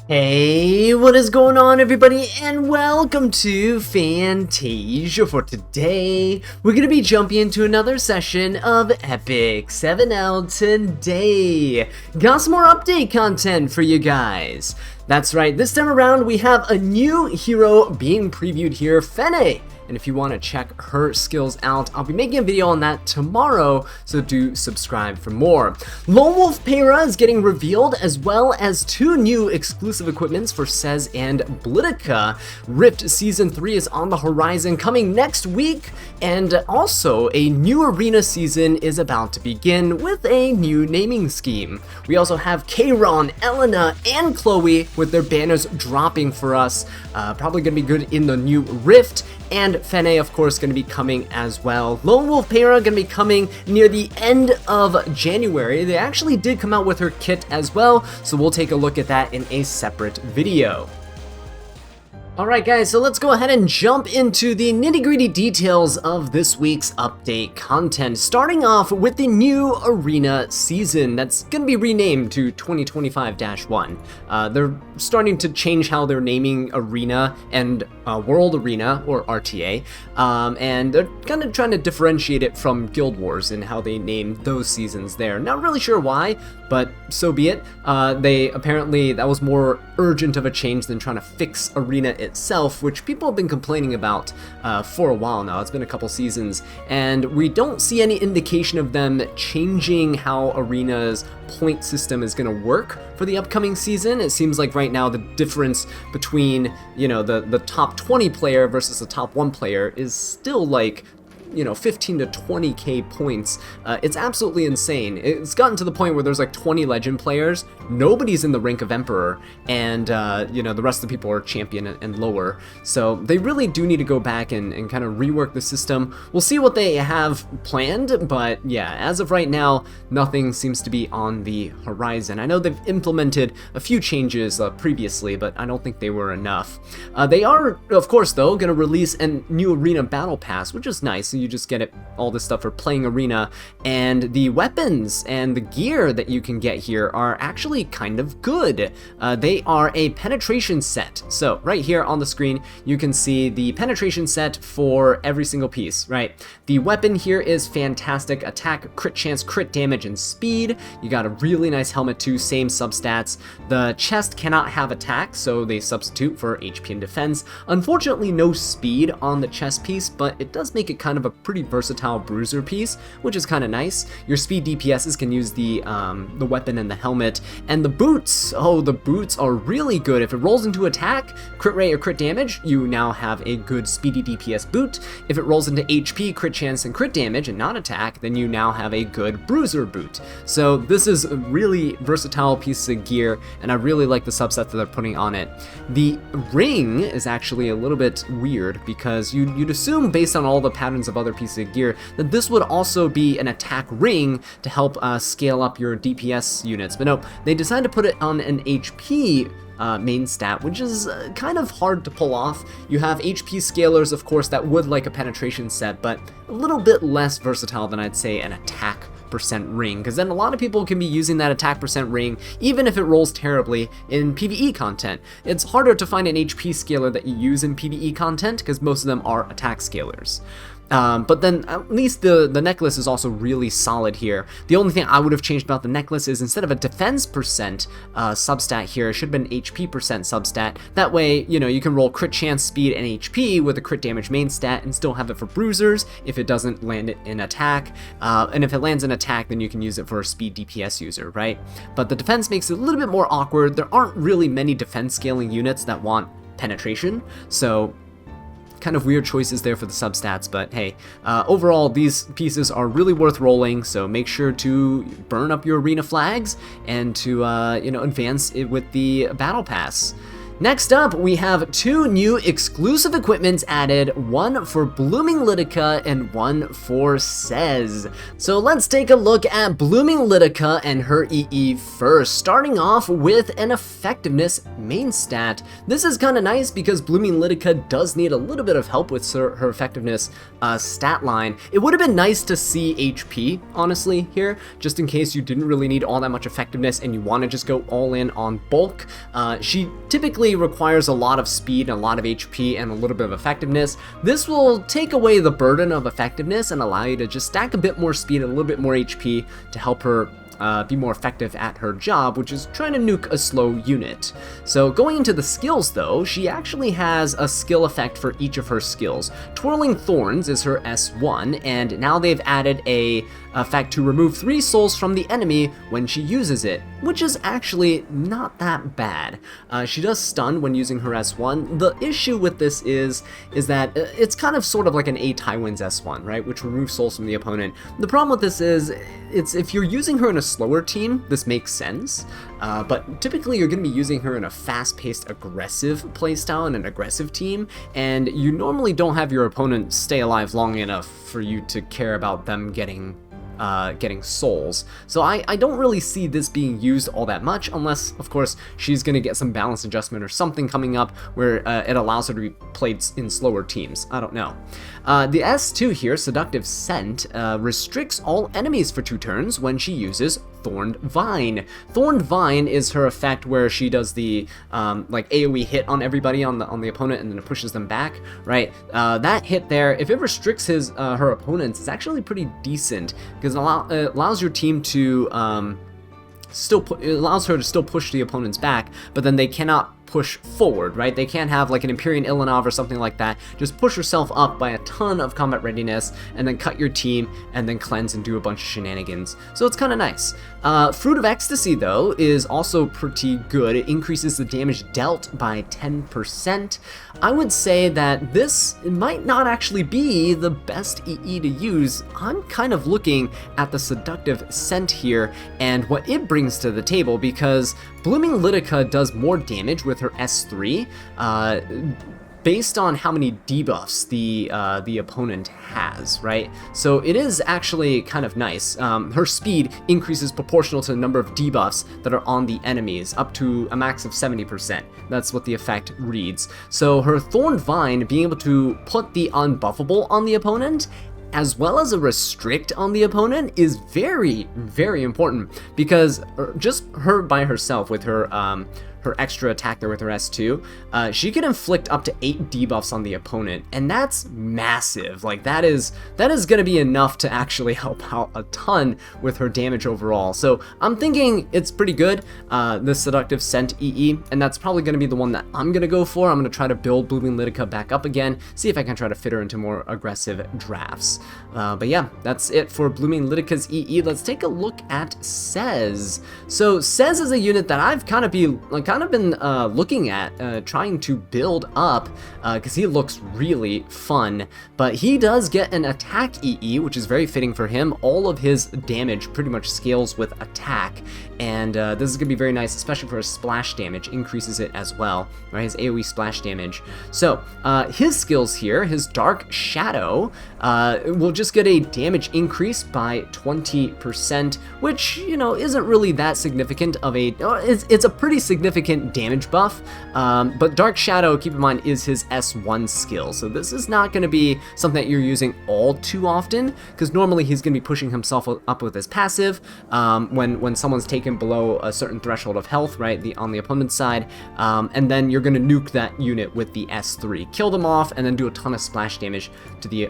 Hey, what is going on everybody, and welcome to Fantasia. For today, we're going to be jumping into another session of Epic 7L today. Got some more update content for you guys. That's right, this time around we have a new hero being previewed here, Fene. And if you want to check her skills out, I'll be making a video on that tomorrow, so do subscribe for more. Lone Wolf Peira is getting revealed, as well as two new exclusive equipments for Sez and Lidica. Rift Season 3 is on the horizon, coming next week, and also a new arena season is about to begin with a new naming scheme. We also have Kayron, Elena, and Chloe with their banners dropping for us. Probably going to be good in the new Rift. And Fene, of course, going to be coming as well. Lone Wolf Peira going to be coming near the end of January. They actually did come out with her kit as well, so we'll take a look at that in a separate video. Alright guys, so let's go ahead and jump into the nitty-gritty details of this week's update content, starting off with the new arena season that's going to be renamed to 2025-1. They're starting to change how they're naming arena and World Arena, or RTA, and they're kind of trying to differentiate it from Guild Wars and how they name those seasons there. Not really sure why, but so be it. They apparently, that was more urgent of a change than trying to fix arena itself, which people have been complaining about for a while now. It's been a couple seasons, and we don't see any indication of them changing how arena's point system is going to work for the upcoming season. It seems like right now the difference between, you know, the top 20 player versus the top 1 player is still like, you know, 15 to 20k points. It's absolutely insane. It's gotten to the point where there's like 20 legend players, nobody's in the rank of Emperor, and you know, the rest of the people are champion and lower. So they really do need to go back and kind of rework the system. We'll see what they have planned, but yeah, as of right now, nothing seems to be on the horizon. I know they've implemented a few changes previously, but I don't think they were enough. They are, of course, though, going to release a new arena battle pass, which is nice. You just get all this stuff for playing arena, and the weapons and the gear that you can get here are actually kind of good. They are a penetration set. So right here on the screen you can see the penetration set for every single piece, right? The weapon here is fantastic: attack, crit chance, crit damage, and speed. You got a really nice helmet too, same substats. The chest cannot have attack, so they substitute for HP and defense. Unfortunately, no speed on the chest piece, but it does make it kind of a pretty versatile bruiser piece, which is kind of nice. Your speed DPSs can use the weapon and the helmet. And the boots, oh, the boots are really good. If it rolls into attack, crit rate, or crit damage, you now have a good speedy DPS boot. If it rolls into HP, crit chance, and crit damage, and not attack, then you now have a good bruiser boot. So this is a really versatile piece of gear, and I really like the subset that they're putting on it. The ring is actually a little bit weird, because you'd assume, based on all the patterns of other pieces of gear, that this would also be an attack ring to help scale up your DPS units, but no, they decided to put it on an HP main stat, which is kind of hard to pull off. You have HP scalers, of course, that would like a penetration set, but a little bit less versatile than I'd say an attack percent ring, because then a lot of people can be using that attack percent ring even if it rolls terribly in PvE content. It's harder to find an HP scaler that you use in PvE content because most of them are attack scalers. But then at least the necklace is also really solid here. The only thing I would have changed about the necklace is instead of a defense percent substat here, it should have been an HP percent substat. That way, you know, you can roll crit chance, speed, and HP with a crit damage main stat and still have it for bruisers if it doesn't land it in attack. And if it lands in attack, then you can use it for a speed DPS user, right? But the defense makes it a little bit more awkward. There aren't really many defense scaling units that want penetration, so kind of weird choices there for the substats, but hey, overall these pieces are really worth rolling, so make sure to burn up your arena flags and to you know, advance it with the battle pass. Next up, we have 2 new exclusive equipments added, one for Blooming Lidica and one for Sez. So let's take a look at Blooming Lidica and her EE first, starting off with an effectiveness main stat. This is kind of nice because Blooming Lidica does need a little bit of help with her effectiveness stat line. It would have been nice to see HP, honestly, here, just in case you didn't really need all that much effectiveness and you want to just go all in on bulk. She typically requires a lot of speed and a lot of HP and a little bit of effectiveness. This will take away the burden of effectiveness and allow you to just stack a bit more speed and a little bit more HP to help her be more effective at her job, which is trying to nuke a slow unit. So going into the skills though, she actually has a skill effect for each of her skills. Twirling Thorns is her S1, and now they've added a effect to remove 3 souls from the enemy when she uses it, which is actually not that bad. She does stun when using her S1. The issue with this is that it's kind of sort of like an A Tywin's S1, right, which removes souls from the opponent. The problem with this is, if you're using her in a slower team, this makes sense, but typically you're going to be using her in a fast-paced, aggressive playstyle and an aggressive team, and you normally don't have your opponent stay alive long enough for you to care about them getting souls. So I don't really see this being used all that much, unless, of course, she's going to get some balance adjustment or something coming up where it allows her to be played in slower teams. I don't know. The S2 here, Seductive Scent, restricts all enemies for 2 turns when she uses Thorned Vine. Thorned Vine is her effect where she does the like AoE hit on everybody on the opponent and then it pushes them back, right? That hit there, if it restricts her opponents, it's actually pretty decent because it allows your team to it allows her to still push the opponents back, but then they cannot push forward, right? They can't have like an Empyrean Ilanov or something like that. Just push yourself up by a ton of combat readiness and then cut your team and then cleanse and do a bunch of shenanigans. So it's kind of nice. Fruit of Ecstasy though is also pretty good. It increases the damage dealt by 10%. I would say that this might not actually be the best EE to use. I'm kind of looking at the Seductive Scent here and what it brings to the table, because Blooming Lidica does more damage with her S3 based on how many debuffs the opponent has, right? So it is actually kind of nice. Her speed increases proportional to the number of debuffs that are on the enemies, up to a max of 70%. That's what the effect reads. So her Thorned Vine, being able to put the unbuffable on the opponent as well as a restrict on the opponent, is very, very important, because just her by herself with her her extra attack there with her S2, she can inflict up to 8 debuffs on the opponent, and that's massive. Like that is going to be enough to actually help out a ton with her damage overall. So I'm thinking it's pretty good, the Seductive Scent EE, and that's probably going to be the one that I'm going to go for. I'm going to try to build Blooming Lidica back up again, see if I can try to fit her into more aggressive drafts. But yeah, that's it for Blooming Lidica's EE. Let's take a look at Sez. So Sez is a unit that I've kind of been looking at, trying to build up, because he looks really fun. But he does get an attack EE, which is very fitting for him. All of his damage pretty much scales with attack, and this is going to be very nice, especially for his splash damage, increases it as well, right? His AoE splash damage. So his skills here, his Dark Shadow, will just get a damage increase by 20%, which, you know, isn't really that significant of a, it's a pretty significant damage buff, but Dark Shadow, keep in mind, is his S1 skill, so this is not going to be something that you're using all too often, because normally he's going to be pushing himself up with his passive, when someone's taken below a certain threshold of health, right, on the opponent's side, and then you're going to nuke that unit with the S3, kill them off, and then do a ton of splash damage to the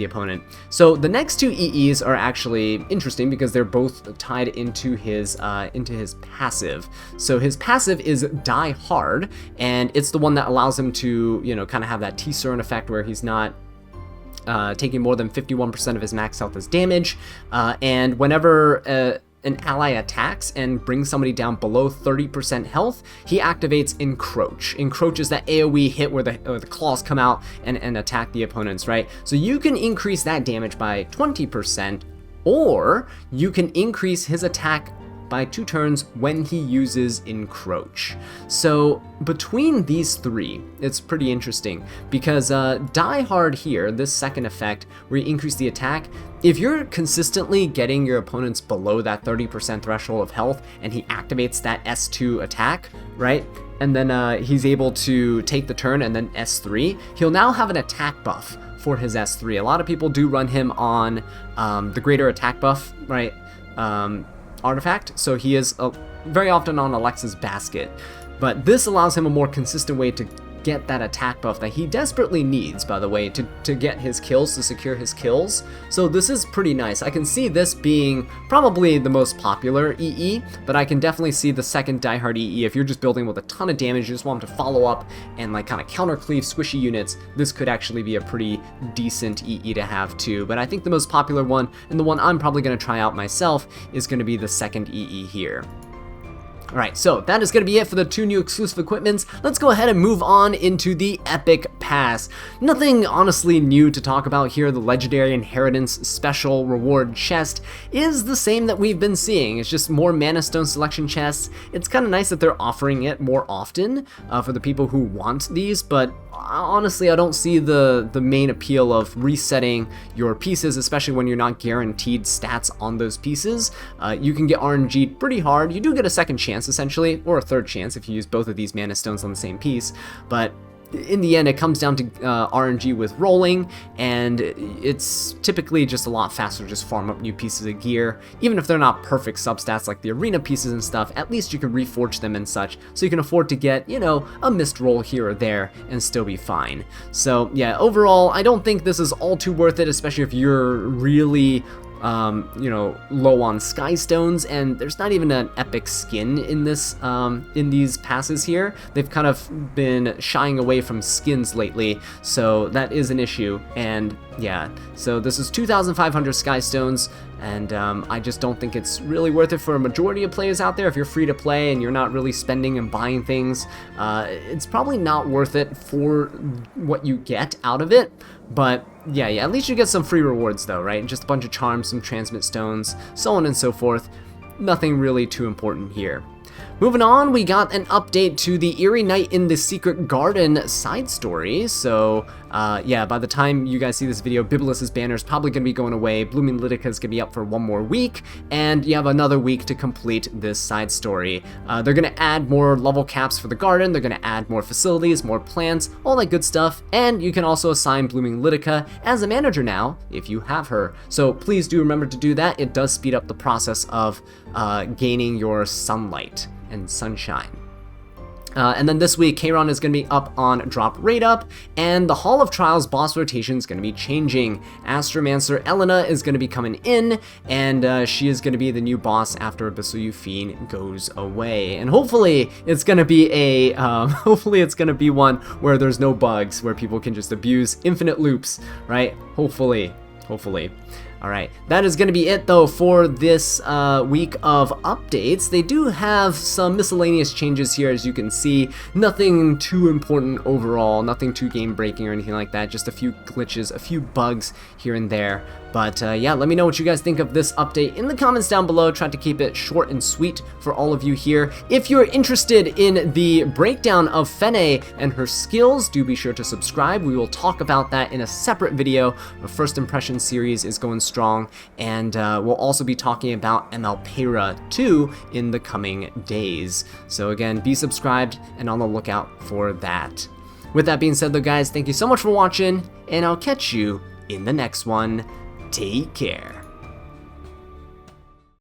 opponent. So the next two EEs are actually interesting because they're both tied into his passive. So his passive is Die Hard, and it's the one that allows him to, you know, kind of have that T-Cern effect where he's not taking more than 51% of his max health as damage, and whenever an ally attacks and brings somebody down below 30% health, he activates Encroach. Encroach is that AoE hit where the claws come out and attack the opponents, right? So you can increase that damage by 20%, or you can increase his attack by 2 turns when he uses Encroach. So between these 3, it's pretty interesting because Die Hard here, this second effect where you increase the attack, if you're consistently getting your opponents below that 30% threshold of health and he activates that S2 attack, right? And then he's able to take the turn and then S3, he'll now have an attack buff for his S3. A lot of people do run him on the greater attack buff, right, artifact, so he is very often on Alexa's basket. But this allows him a more consistent way to get that attack buff that he desperately needs, by the way, to get his kills, to secure his kills. So this is pretty nice. I can see this being probably the most popular EE, but I can definitely see the second Die Hard EE. If you're just building with a ton of damage, you just want him to follow up and like kind of counter cleave squishy units, this could actually be a pretty decent EE to have too. But I think the most popular one, and the one I'm probably going to try out myself, is going to be the second EE here. Alright, so that is going to be it for the 2 new exclusive equipments. Let's go ahead and move on into the Epic Pass. Nothing honestly new to talk about here. The Legendary Inheritance Special Reward Chest is the same that we've been seeing. It's just more Mana Stone Selection chests. It's kind of nice that they're offering it more often for the people who want these, but honestly, I don't see the main appeal of resetting your pieces, especially when you're not guaranteed stats on those pieces. You can get RNG'd pretty hard. You do get a second chance, essentially, or a third chance if you use both of these mana stones on the same piece, but in the end, it comes down to RNG with rolling, and it's typically just a lot faster to just farm up new pieces of gear. Even if they're not perfect substats like the arena pieces and stuff, at least you can reforge them and such, so you can afford to get, you know, a missed roll here or there and still be fine. So yeah, overall, I don't think this is all too worth it, especially if you're really you know, low on sky stones, and there's not even an epic skin in this in these passes here. They've kind of been shying away from skins lately, so that is an issue. And yeah, so this is 2,500 sky stones, and I just don't think it's really worth it for a majority of players out there. If you're free to play and you're not really spending and buying things, it's probably not worth it for what you get out of it. But yeah, at least you get some free rewards though, right? Just a bunch of charms, some transmit stones, so on and so forth. Nothing really too important here. Moving on, we got an update to the Eerie Night in the Secret Garden side story. So, yeah, by the time you guys see this video, Bibulus' banner is probably going to be going away. Blooming Lidica is going to be up for 1 more week, and you have another week to complete this side story. They're going to add more level caps for the garden. They're going to add more facilities, more plants, all that good stuff. And you can also assign Blooming Lidica as a manager now if you have her. So please do remember to do that. It does speed up the process of gaining your sunlight and sunshine. And then this week, Cheiron is going to be up on Drop Rate Up, and the Hall of Trials boss rotation is going to be changing. Astromancer Elena is going to be coming in, and she is going to be the new boss after Abyssal Euphine goes away. And hopefully, it's going to be a hopefully it's going to be one where there's no bugs, where people can just abuse infinite loops, right? Hopefully. Alright, that is going to be it though for this week of updates. They do have some miscellaneous changes here, as you can see. Nothing too important overall, nothing too game breaking or anything like that, just a few glitches, a few bugs here and there. But yeah, let me know what you guys think of this update in the comments down below. Try to keep it short and sweet for all of you here. If you're interested in the breakdown of Fene and her skills, do be sure to subscribe. We will talk about that in a separate video. The First Impression series is going strong, and we'll also be talking about ML Peira 2 in the coming days. So again, be subscribed and on the lookout for that. With that being said though, guys, thank you so much for watching, and I'll catch you in the next one. Take care.